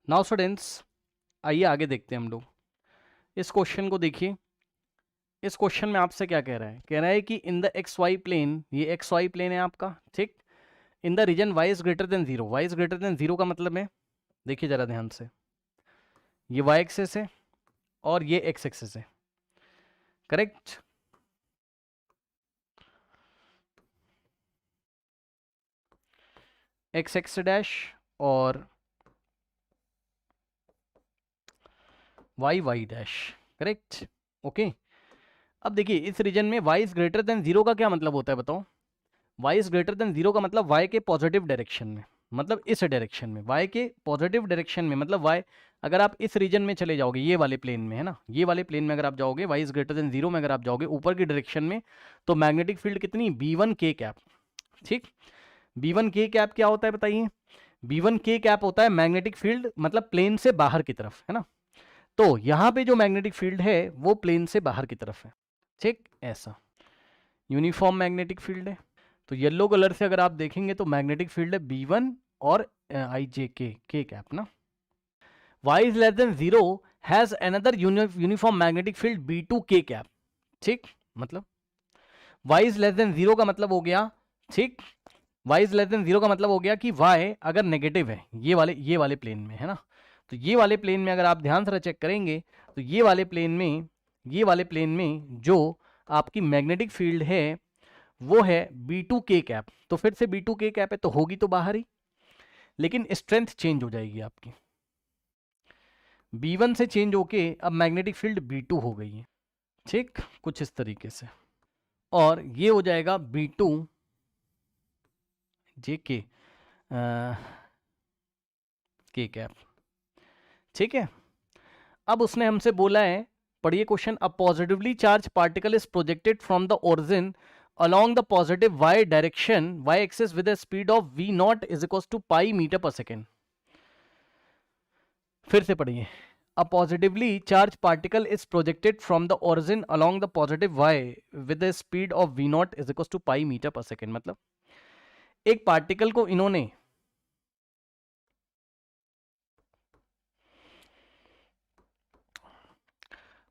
Now students, आइए आगे देखते हैं हम लोग। इस क्वेश्चन को देखिए। इस क्वेश्चन में आपसे क्या कह रहा है? कह रहा है कि in the x y plane, ये एक्स वाई प्लेन है आपका, ठीक। In the region y is greater than zero. Y is greater than zero का मतलब है, देखिए जरा ध्यान से, ये वाई एक्सेस है और ये एक्स एक्सेस है, करेक्ट। एक्स एक्स डैश और y y dash, correct. Okay, अब देखिए इस रीजन में y is greater than zero का क्या मतलब होता है बताओ? y is greater than zero का मतलब y के पॉजिटिव डायरेक्शन में, मतलब इस डायरेक्शन में, y के पॉजिटिव डायरेक्शन में, मतलब y, अगर आप इस रीजन में चले जाओगे, ये वाले प्लेन में है ना, ये वाले प्लेन में अगर आप जाओगे, y is greater than zero में अगर आप जाओगे ऊपर की डायरेक्शन में, तो मैग्नेटिक फील्ड कितनी? b1k कैप, ठीक। b1k कैप क्या होता है बताइए? b1k कैप होता है मैग्नेटिक फील्ड, मतलब प्लेन से बाहर की तरफ, है ना। तो यहाँ पे जो मैग्नेटिक फील्ड है वो प्लेन से बाहर की तरफ है, ठीक। ऐसा यूनिफॉर्म मैग्नेटिक फील्ड है। तो येलो कलर से अगर आप देखेंगे तो मैग्नेटिक फील्ड है B1 और आई जे के कैप ना। y is less than zero has another uniform magnetic field B2k cap, ठीक। मतलब y is less than zero का मतलब हो गया, ठीक, y is less than zero का मतलब हो गया कि y अगर नेगेटिव है ये वाले प्लेन में, है ना। तो ये वाले प्लेन में अगर आप ध्यान से चेक करेंगे तो ये वाले प्लेन में जो आपकी मैग्नेटिक फील्ड है वो है B2k कैप। तो फिर से B2k कैप है तो होगी तो बाहर ही, लेकिन स्ट्रेंथ चेंज हो जाएगी आपकी, B1 से चेंज होके अब मैग्नेटिक फील्ड B2 हो गई है, ठीक, कुछ इस तरीके से। और ये हो जाएगा B2 JK के कैप, ठीक है। अब उसने हमसे बोला है, पढ़िए question, a positively charge particle is projected from the origin along the positive y direction y axis with a speed of v naught is equals to pi meter per second। फिर से पढ़िए, a positively charged particle is projected from the origin along the positive y with a speed of v naught is equals to pi meter per second। मतलब एक particle को इन्होंने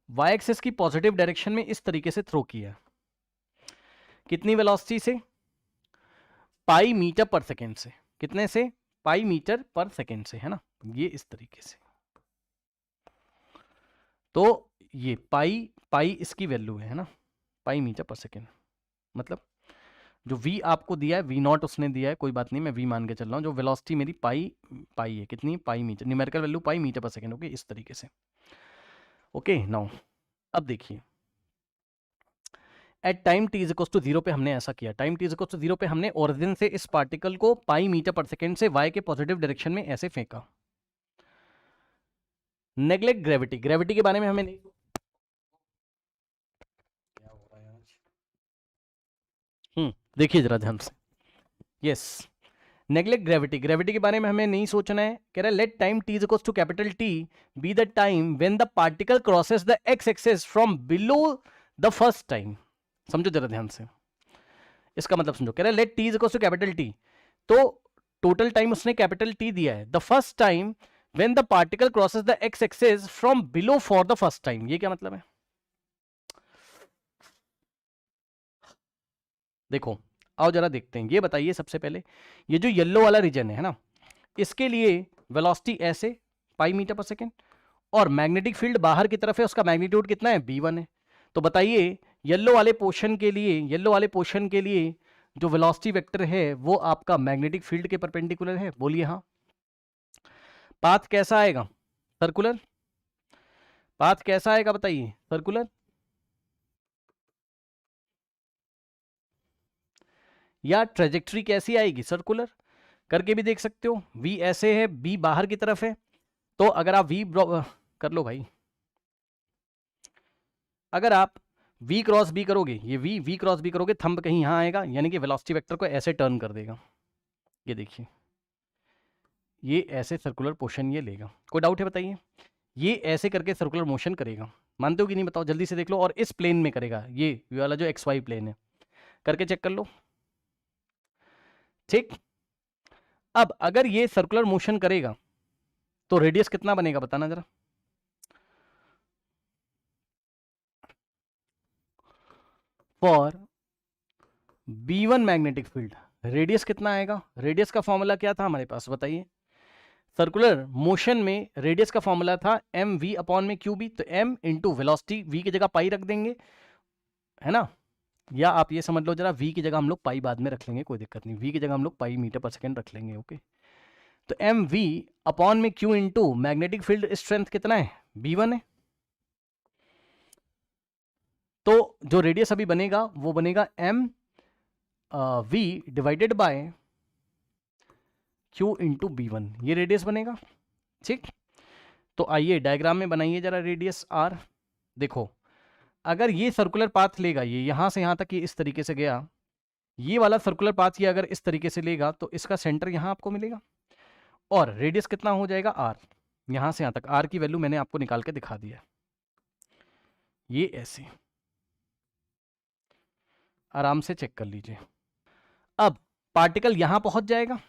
y axis की positive direction में इस तरीके से throw किया, कितनी वेलोसिटी से? पाई मीटर पर सेकेंड से। कितने से? पाई मीटर पर सेकेंड से, है ना, ये इस तरीके से। तो ये पाई इसकी वैल्यू है ना, पाई मीटर पर सेकेंड। मतलब जो v आपको दिया है, v नॉट उसने दिया है, कोई बात नहीं, मैं v मान के चल रहा हूँ। जो वेलोसिटी मेरी पाई है, कितनी? Pi meter, numerical value pi meter पर सेकेंड। ओके, इस तरीके से। ओके, नाउ अब देखिए, at time t is equal to zero पे हमने ऐसा किया। Time t is equal to zero पे हमने ओरिजिन से इस पार्टिकल को पाई मीटर पर सेकेंड से y के पॉजिटिव डायरेक्शन में ऐसे फेंका। नेग्लेक्ट ग्रेविटी, ग्रेविटी के बारे में हमें नहीं, क्या हो रहा है आज? देखिए जरा ध्यान से, यस, नेग्लेक्ट ग्रेविटी, ग्रेविटी के बारे में हमें नहीं सोचना है। कह रहा है let time t is equal to capital T be the time when the particle crosses the x axis from below the first time. समझो जरा ध्यान से, इसका मतलब समझो। कह रहा है let t is equal to capital T, तो टोटल टाइम उसने कैपिटल T दिया है। The first time when the particle crosses the x axis from below for the first time, ये क्या मतलब है? देखो, आओ जरा देखते हैं। ये बताइए सबसे पहले, ये जो येलो वाला रीजन है ना, इसके लिए वेलोसिटी ऐसे पाई मीटर पर सेकेंड, और मैग्नेटिक फील्ड बाहर की तरफ है, उसका मैग्नीट्यूड कितना है? B1 है। तो बताइए येलो वाले पोर्शन के लिए जो वेलोसिटी वेक्टर है वो आपका मैग्नेटिक फील्ड के परपेंडिकुलर है? बोलिए हाँ। पाथ कैसा आएगा? सर्कुलर। पाथ कैसा आएगा बताइए? सर्कुलर। या ट्रेजेक्ट्री कैसी आएगी? सर्कुलर। करके भी देख सकते हो। V ऐसे है, B बाहर की तरफ है, तो अगर आप कर लो भाई, अगर आप V क्रॉस B करोगे, ये V क्रॉस B करोगे, थंब कहीं यहाँ आएगा, यानी कि वेलोसिटी वेक्टर को ऐसे टर्न कर देगा। ये देखिए, ये ऐसे सर्कुलर पोर्शन ये लेगा। कोई डाउट है बताइए? ये ऐसे करके सर्कुलर मोशन करेगा, मानते हो कि नहीं बताओ? जल्दी से देख लो। और इस प्लेन में करेगा, ये वाला जो XY प्लेन है, करके चेक कर लो, ठीक। अब अगर ये सर्कुलर मोशन करेगा, तो रेडियस कितना बनेगा बताना जरा। For B1 magnetic field radius कितना आएगा? रेडियस का फॉर्मूला क्या था हमारे पास बताइए। सर्कुलर मोशन में रेडियस का फॉर्मूला था एम वी अपॉन में क्यू बी। तो एम इंटू वेलोसिटी, वी की जगह पाई रख देंगे, है ना, या आप ये समझ लो जरा, वी की जगह हम लोग पाई बाद में रख लेंगे, कोई दिक्कत नहीं, वी की जगह हम लोग पाई मीटर पर सेकेंड रख लेंगे। ओके, तो एम वी अपॉन में Q into magnetic field strength कितना है? B1 है। तो जो रेडियस अभी बनेगा वो बनेगा m v divided by q into B1, ये रेडियस बनेगा। ठीक, तो आइए डायग्राम में बनाइए जरा रेडियस आर। देखो, अगर ये सर्कुलर पाथ लेगा, ये यहां से यहां तक ये इस तरीके से गया, ये वाला सर्कुलर पाथ ये अगर इस तरीके से लेगा तो इसका सेंटर यहां आपको मिलेगा, और रेडियस कितना हो जाएगा? आर। यहां से यहां तक आर की वैल्यू मैंने आपको निकाल के दिखा दिया, ये ऐसे आराम से चेक कर लीजिए। अब पार्टिकल यहां पहुंच जाएगा,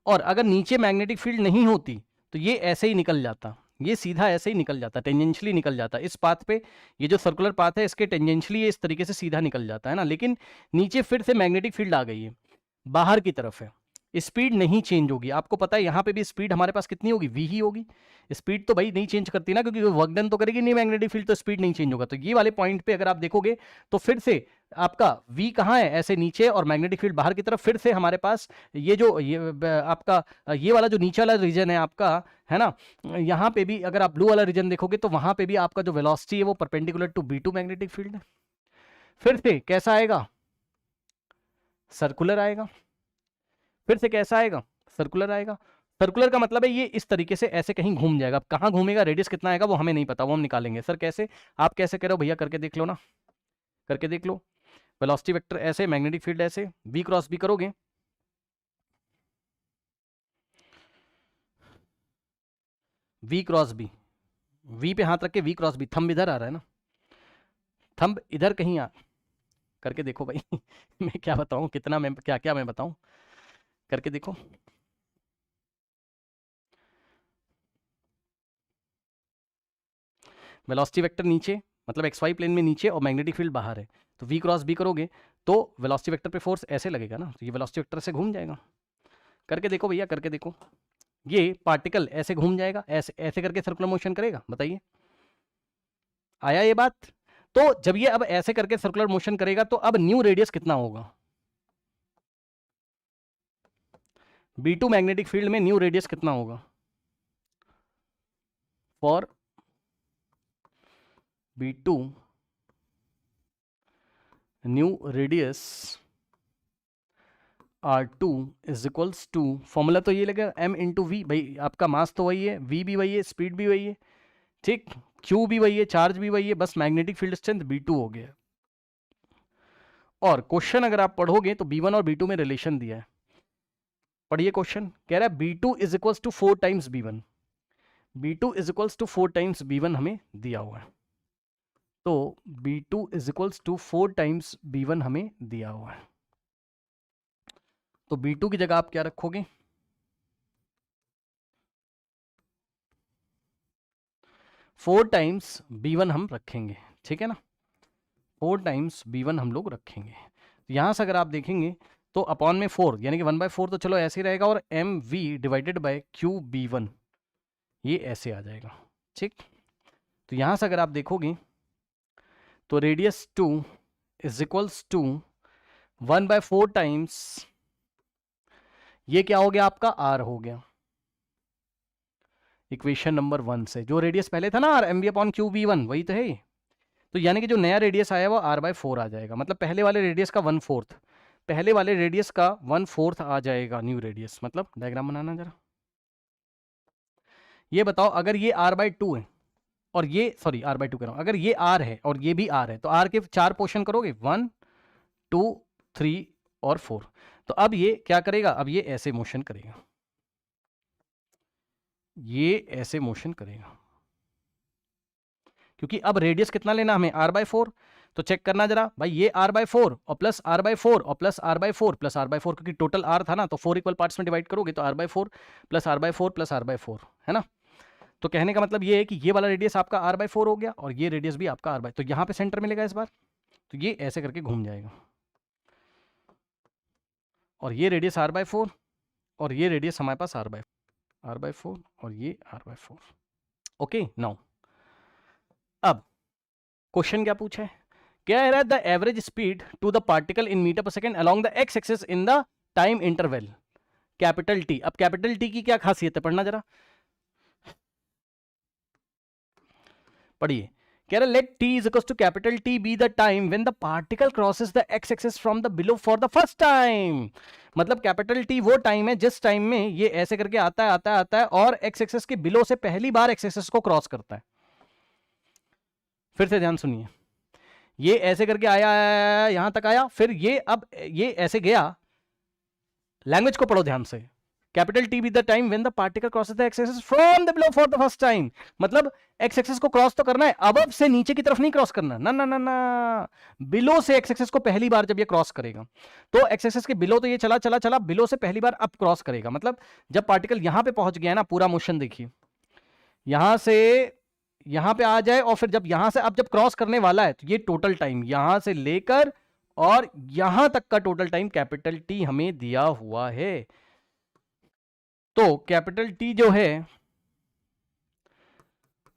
और अगर नीचे मैग्नेटिक फील्ड नहीं होती तो ये ऐसे ही निकल जाता, ये सीधा ऐसे ही निकल जाता, टेंजेंशियली निकल जाता इस पाथ पे। ये जो सर्कुलर पाथ है इसके टेंजेंशियली ये इस तरीके से सीधा निकल जाता है ना, लेकिन नीचे फिर से मैग्नेटिक फील्ड आ गई है, बाहर की तरफ है, स्पीड नहीं चेंज होगी। आपको पता है यहाँ पे भी स्पीड हमारे पास कितनी होगी? v ही होगी। स्पीड तो भाई नहीं चेंज करती ना, क्योंकि वर्क डन तो करेगी नहीं मैग्नेटिक फील्ड, तो स्पीड नहीं चेंज होगा। तो ये वाले पॉइंट पे अगर आप देखोगे तो फिर से आपका v कहाँ है? ऐसे नीचे, और मैग्नेटिक फील्ड बाहर की तरफ। फिर से हमारे पास ये जो आपका ये वाला जो नीचे वाला रीजन है आपका, है ना, यहाँ पे भी अगर आप ब्लू वाला रीजन देखोगे तो वहां पे भी आपका जो वेलोसिटी है वो perpendicular to B2 magnetic field है। फिर से कैसा आएगा? सर्कुलर आएगा। फिर से कैसा आएगा? सर्कुलर आएगा। सर्कुलर का मतलब है ये इस तरीके से ऐसे कहीं घूम जाएगा। अब कहाँ घूमेगा, रेडियस कितना आएगा वो हमें नहीं पता, वो हम निकालेंगे। सर कैसे? आप कैसे कह रहे हो भैया? करके देख लो ना, करके देख लो। वेलोसिटी वेक्टर ऐसे, मैग्नेटिक फील्ड ऐसे, v क्रॉस b करोगे, v क्रॉस b, v पे हाथ रख के v क्रॉस b, थंब इधर आ रहा है ना, थंब इधर कहीं आ, करके देखो भाई मैं क्या बताऊं, कितना मैं क्या क्या मैं बताऊं, करके देखो। वेलोसिटी वेक्टर नीचे, मतलब XY प्लेन में नीचे, और मैग्नेटिक फील्ड बाहर है, तो v क्रॉस b करोगे तो वेलोसिटी वेक्टर पे फोर्स ऐसे लगेगा ना, तो ये वेलोसिटी वेक्टर से घूम जाएगा। करके देखो भैया, करके देखो, ये पार्टिकल ऐसे घूम जाएगा, ऐसे ऐसे करके सर्कुलर मोशन करेगा। बताइए, आया ये बात? तो जब ये अब ऐसे करके सर्कुलर मोशन करेगा तो अब न्यू रेडियस कितना होगा? B2 मैग्नेटिक फील्ड में न्यू रेडियस कितना होगा? For B2 new radius R2 is equals to, formula तो ये लगेगा m इंटू वी, भाई आपका मास तो वही है, v भी वही है, स्पीड भी वही है, ठीक, q भी वही है, चार्ज भी वही है, बस मैग्नेटिक फील्ड स्ट्रेंथ B2 हो गया। और क्वेश्चन अगर आप पढ़ोगे तो B1 और B2 में रिलेशन दिया है। पढ़िए क्वेश्चन, कह रहा है B2 is equals to 4 times B1, B2 is equals to 4 times B1 हमें दिया हुआ है। तो B2 is equals to 4 times B1 हमें दिया हुआ है। तो B2 की जगह आप क्या रखोगे? फोर टाइम्स B1 हम रखेंगे, ठीक है ना, 4 टाइम्स B1 हम लोग रखेंगे। तो यहां से अगर आप देखेंगे तो अपॉन में 4, यानी कि 1/4 तो चलो ऐसे ही रहेगा, और MV डिवाइडेड बाय QB1 ये ऐसे आ जाएगा। ठीक, तो यहां से अगर आप देखोगे तो radius 2 is equals to 1/4 times, ये क्या हो गया आपका? R हो गया। इक्वेशन नंबर 1 से जो रेडियस पहले था ना R, MV अपॉन QB1, वही तो है। तो यानी कि जो नया रेडियस आया वो R/4 आ जाएगा, मतलब पहले वाले रेडियस का 1/4, पहले वाले रेडियस का 1/4 आ जाएगा न्यू रेडियस। मतलब डायग्राम बनाना जरा, ये बताओ, अगर ये R/2 है और ये, सॉरी R/2 कह रहा हूं, अगर ये R है और ये भी R है तो R के 4 पोर्शन करोगे, 1 2 3 और 4। तो अब ये क्या करेगा? अब ये ऐसे मोशन करेगा, ये ऐसे मोशन करेगा, क्योंकि अब रेडियस कितना लेना हमें? R/4। तो चेक करना जरा भाई, ये r/4 और प्लस r/4 और प्लस r/4 प्लस r/4, क्योंकि टोटल r था ना, तो 4 इक्वल पार्ट्स में डिवाइड करोगे तो r/4 plus r/4 plus r/4 है ना। तो कहने का मतलब ये है कि ये वाला रेडियस आपका r/4 हो गया और ये रेडियस भी आपका r/, तो यहां पे सेंटर मिलेगा इस बार, तो ये ऐसे करके घूम जाएगा और ये रेडियस r/4 और ये रेडियस हमारे पास r/4 और ये r/4। ओके, नाउ अब क्वेश्चन क्या पूछा है, क्या है, the average speed to the particle in metre पर second along the x axis in the time interval capital T. अब कैपिटल टी की क्या खासियत है, पढ़ना जरा, पढ़िए। कह रहा let T is equal to capital T be the time when the particle crosses the x axis from the below for the first time. मतलब कैपिटल टी वो टाइम है जिस टाइम में ये ऐसे करके आता है और एक्स एक्सिस के बिलो से पहली बार एक्स एक्सिस को क्रॉस करता है। फिर से ध्यान सुनिए, ये ऐसे करके आया यहां तक आया, फिर ये अब ये ऐसे गया, लैंग्वेज को पढ़ो ध्यान से, capital T be the time when the particle crosses the x axis from the below for the first time. मतलब एक्स एक्सिस को क्रॉस तो करना है, अबव से नीचे की तरफ नहीं क्रॉस करना, ना ना ना ना, बिलो से एक्स एक्सिस को पहली बार जब ये क्रॉस करेगा, तो एक्स एक्सिस के बिलो तो ये चला चला चला, बिलो से पहली बार अब क्रॉस करेगा। मतलब जब पार्टिकल यहां पे पहुंच गया ना, पूरा मोशन देखिए, यहां से यहां पे आ जाए और फिर जब यहां से अब जब क्रॉस करने वाला है, तो ये टोटल टाइम यहां से लेकर और यहां तक का टोटल टाइम कैपिटल टी हमें दिया हुआ है। तो कैपिटल टी जो है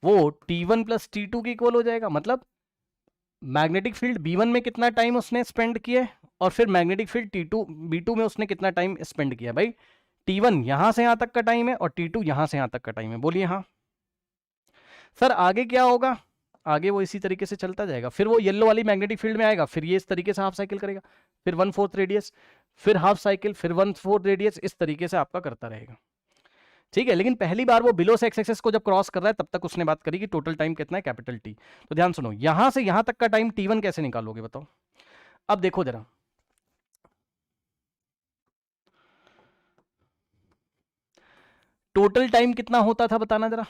वो T1 प्लस T2 के इक्वल हो जाएगा। मतलब मैग्नेटिक फील्ड B1 में कितना टाइम उसने स्पेंड किया और फिर मैग्नेटिक फील्ड B2 में उसने कितना टाइम स्पेंड किया। भाई T1 यहां से यहां तक का टाइम है और T2 यहां से यहां तक का टाइम है। बोलिए हाँ सर, आगे क्या होगा, आगे वो इसी तरीके से चलता जाएगा, फिर वो येलो वाली मैग्नेटिक फील्ड में आएगा, फिर ये इस तरीके से हाफ साइकिल करेगा, फिर 1/4 रेडियस, फिर हाफ साइकिल, फिर 1/4 रेडियस, इस तरीके से आपका करता रहेगा। ठीक है, लेकिन पहली बार वो बिलो से एक्स एक्सिस को जब क्रॉस कर रहा है तब तक उसने बात करी कि टोटल टाइम कितना है, कैपिटल टी। तो ध्यान सुनो, यहां से यहां तक का टाइम T1 कैसे निकालोगे बताओ। अब देखो जरा, टोटल टाइम कितना होता था बताना जरा,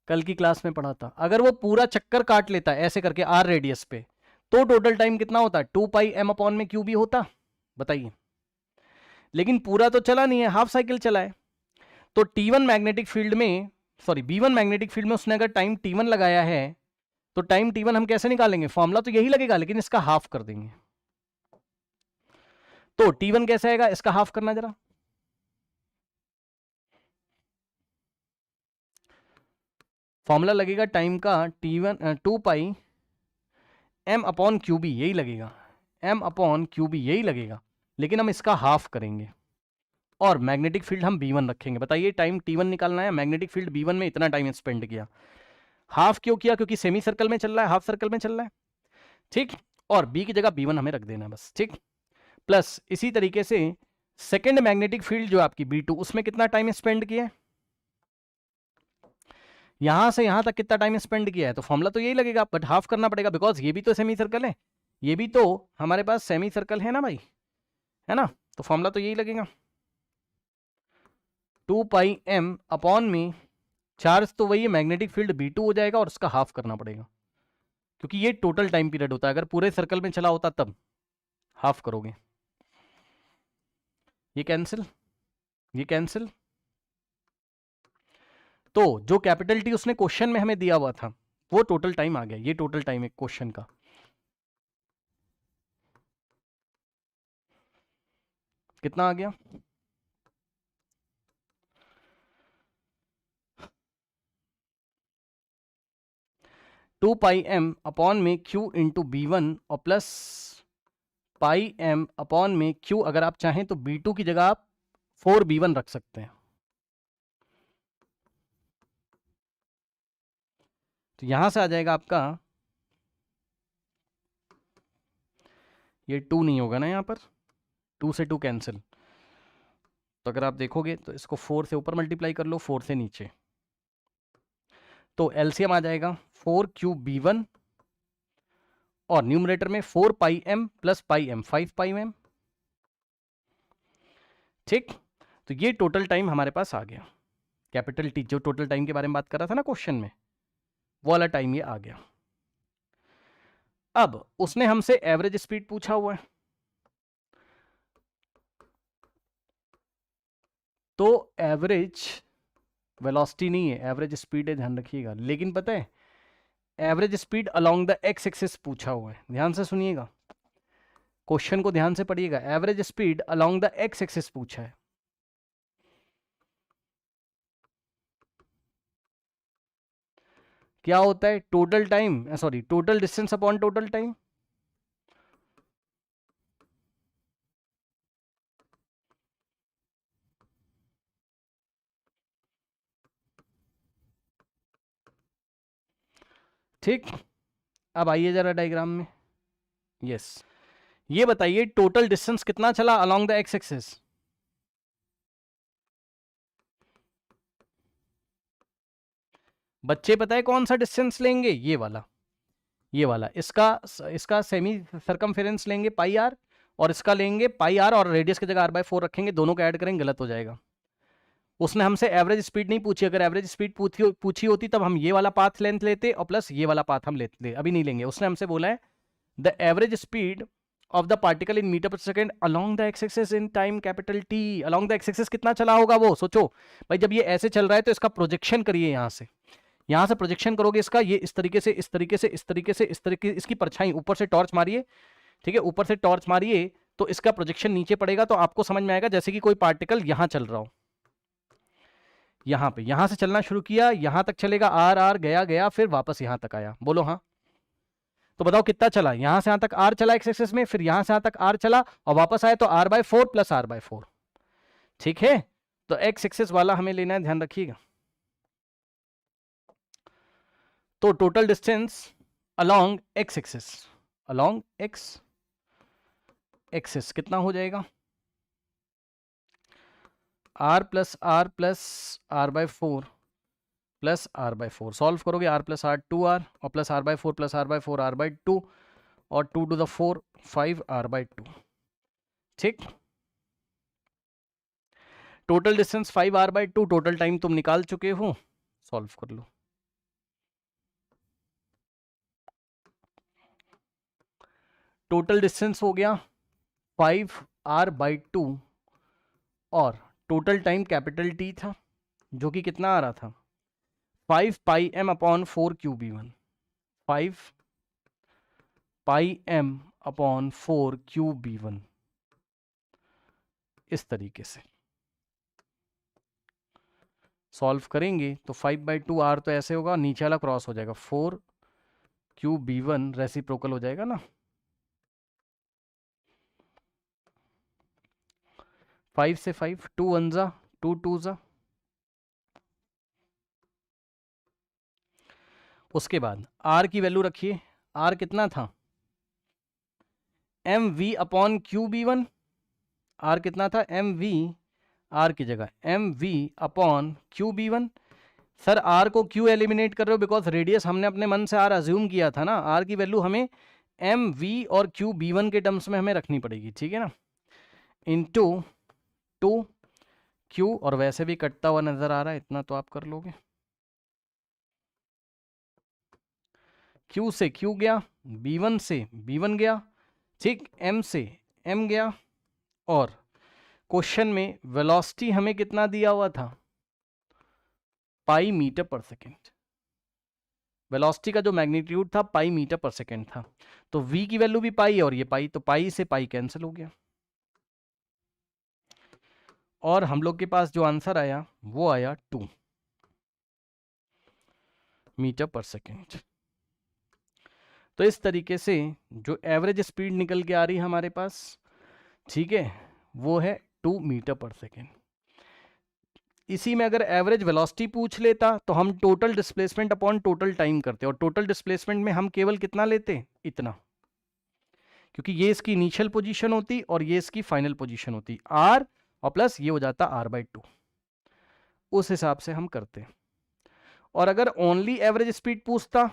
कल की क्लास में पढ़ा था। अगर वो पूरा चक्कर काट लेता है ऐसे करके R रेडियस पे, तो टोटल टाइम कितना होता है, 2πm/क्यूबी होता, बताइए। लेकिन पूरा तो चला नहीं है, हाफ साइकिल चला है। तो T1 मैग्नेटिक फील्ड में, सॉरी B1 मैग्नेटिक फील्ड में उसने अगर टाइम T1 लगाया है, तो टाइम T1 हम कैसे निकालेंगे, फॉर्मूला तो यही लगेगा लेकिन इसका हाफ कर देंगे। तो T1 कैसे आएगा, इसका हाफ करना जरा, फॉर्मूला लगेगा टाइम का T1 2πm/क्यूबी, यही लगेगा, m/क्यूबी यही लगेगा, लेकिन हम इसका हाफ करेंगे और मैग्नेटिक फील्ड हम B1 रखेंगे। बताइए टाइम T1 निकालना है, मैग्नेटिक फील्ड B1 में इतना टाइम स्पेंड किया, हाफ क्यों किया, क्योंकि सेमी सर्कल में चल रहा है, हाफ सर्कल में चल रहा है, ठीक, और B की जगह B1 हमें रख देना है बस, ठीक। प्लस इसी तरीके से सेकेंड मैग्नेटिक फील्ड जो आपकी B2, उसमें कितना टाइम स्पेंड किया है, यहां से यहां तक कितना टाइम स्पेंड किया है, तो फॉर्मूला तो यही लगेगा, बट हाफ करना पड़ेगा बिकॉज ये भी तो सेमी सर्कल है, ये भी तो हमारे पास सेमी सर्कल है ना भाई, है ना। तो फॉर्मूला तो यही लगेगा 2πm/में चार्ज तो वही है, मैग्नेटिक फील्ड B2 हो जाएगा और उसका हाफ करना पड़ेगा, क्योंकि ये टोटल टाइम पीरियड होता है। अगर पूरे सर्कल में चला होता तब हाफ करोगे, ये कैंसिल, ये कैंसिल। तो जो कैपिटल टी उसने क्वेश्चन में हमें दिया हुआ था वो टोटल टाइम आ गया, ये टोटल टाइम है क्वेश्चन का। कितना आ गया, टू πm/में Q इंटू B1 और प्लस πm/में Q, अगर आप चाहें तो B2 की जगह आप 4B1 रख सकते हैं। तो यहां से आ जाएगा आपका, ये 2 नहीं होगा ना, यहां पर 2 से 2 कैंसिल, तो अगर आप देखोगे तो इसको 4 से ऊपर मल्टीप्लाई कर लो, 4 से नीचे, तो एलसीएम आ जाएगा 4QB1 और न्यूमरेटर में 4πm प्लस πm 5πm, ठीक। तो ये टोटल टाइम हमारे पास आ गया, कैपिटल टी, जो टोटल टाइम के बारे में बात कर रहा था ना क्वेश्चन में, वो वाला टाइम ये आ गया। अब उसने हमसे एवरेज स्पीड पूछा हुआ है, तो एवरेज वेलोसिटी नहीं है, एवरेज स्पीड है, ध्यान रखिएगा। लेकिन पता है average speed along the x axis पूछा हुआ है, ध्यान से सुनिएगा, क्वेश्चन को ध्यान से पढ़िएगा। Average speed along the x axis पूछा है। क्या होता है? Total time, sorry total distance upon total time. ठीक, अब आइए जरा डायग्राम में। यस, ये बताइए टोटल डिस्टेंस कितना चला अलोंग द एक्स एक्सिस? बच्चे पता है कौन सा डिस्टेंस लेंगे? ये वाला, ये वाला। इसका सेमी सरकमफेरेंस लेंगे पाई आर, और इसका लेंगे पाई आर और रेडियस की जगह आर बाय 4 रखेंगे, दोनों को ऐड करेंगे, गलत हो जाएगा। उसने हमसे एवरेज स्पीड नहीं पूछी, अगर एवरेज स्पीड पूछी होती तब हम ये वाला पाथ लेंथ लेते और प्लस ये वाला पाथ हम लेते, अभी नहीं लेंगे। उसने हमसे बोला है the average speed of the particle in metre per second along the x axis in time capital T. Along the x axis कितना चला होगा वो सोचो भाई। जब ये ऐसे चल रहा है तो इसका प्रोजेक्शन करिए, यहां से प्रोजेक्शन करोगे इसका, ये इस तरीके से इस तरीके से इस तरीके से इस तरीके, इसकी परछाई ऊपर से टॉर्च मारिए, ठीक है, ऊपर से टॉर्च मारिए तो इसका प्रोजेक्शन नीचे पड़ेगा, तो आपको समझ में आएगा जैसे कि कोई पार्टिकल यहां चल रहा हो, यहां पे, यहां से चलना शुरू किया, यहां तक चलेगा, आर आर गया गया, फिर वापस यहां तक आया। बोलो हाँ। तो बताओ कितना चला? यहां से यहां तक आर चला एक्स एक्सिस में, फिर यहां से यहां तक आर चला और वापस आया, तो r by 4 plus r by 4। ठीक है, तो एक्स एक्सिस वाला हमें लेना है, ध्यान रखिएगा। तो total distance along x axis, along x axis कितना हो जाएगा? R plus r by 4 plus r by 4। Solve करोगे आर प्लस आर 2r और plus r by 4 plus r by 4 r by 2 और 2 टू द 4 5 आर बाय 2। ठीक, total distance 5 r by 2, total time तुम निकाल चुके हो, सॉल्व कर लो। Total distance हो गया 5 आर बाई 2 और टोटल टाइम कैपिटल टी था जो कि कितना आ रहा था? 5 पाई एम अपॉन 4 क्यू बी 1, 5 पाई एम अपॉन 4 क्यू बी 1, इस तरीके से सॉल्व करेंगे तो 5 बाई 2 आर तो ऐसे होगा, नीचे वाला क्रॉस हो जाएगा, 4 क्यू बी 1 रेसिप्रोकल हो जाएगा ना, 5 से 5, 2 1 जा 2 2 जा। उसके बाद आर की वैल्यू रखिए, आर कितना था? M v upon q b 1, r कितना था? एम वी, आर की जगह m v upon q b 1। Sir r को क्यों एलिमिनेट कर रहे हो? बिकॉज रेडियस हमने अपने मन से आर अज्यूम किया था ना, आर की वैल्यू हमें एम वी और क्यू बी 1 के टर्म्स में हमें रखनी पड़ेगी, ठीक है ना, इंटू 2 क्यू, और वैसे भी कटता हुआ नजर आ रहा है, इतना तो आप कर लोगे। क्यू से क्यू गया, B1 से B1 गया, ठीक, M से M गया, और क्वेश्चन में वेलोसिटी हमें कितना दिया हुआ था? पाई मीटर पर सेकेंड। वेलोसिटी का जो मैग्नीट्यूड था पाई मीटर पर सेकेंड था, तो V की वैल्यू भी पाई और ये पाई, तो पाई से पाई कैंसिल हो गया, और हम लोग के पास जो आंसर आया वो आया 2 मीटर पर सेकेंड। तो इस तरीके से जो एवरेज स्पीड निकल के आ रही है हमारे पास, ठीक है, वो है 2 मीटर पर सेकेंड। इसी में अगर एवरेज वेलोसिटी पूछ लेता तो हम total displacement upon total time करते, और टोटल डिस्प्लेसमेंट में हम केवल कितना लेते? इतना, क्योंकि ये इसकी इनिशियल पोजीशन होती और ये इसकी फाइनल पोजीशन होती, आर और प्लस ये हो जाता आर बाई 2, उस हिसाब से हम करते। और अगर ओनली एवरेज स्पीड पूछता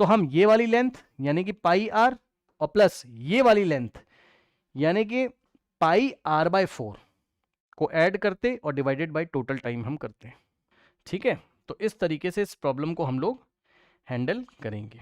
तो हम ये वाली लेंथ यानी कि पाई आर और प्लस ये वाली लेंथ यानी कि पाई आर बाय 4 को ऐड करते और डिवाइडेड बाय टोटल टाइम हम करते हैं, ठीक है। तो इस तरीके से इस प्रॉब्लम को हम लोग हैंडल करेंगे।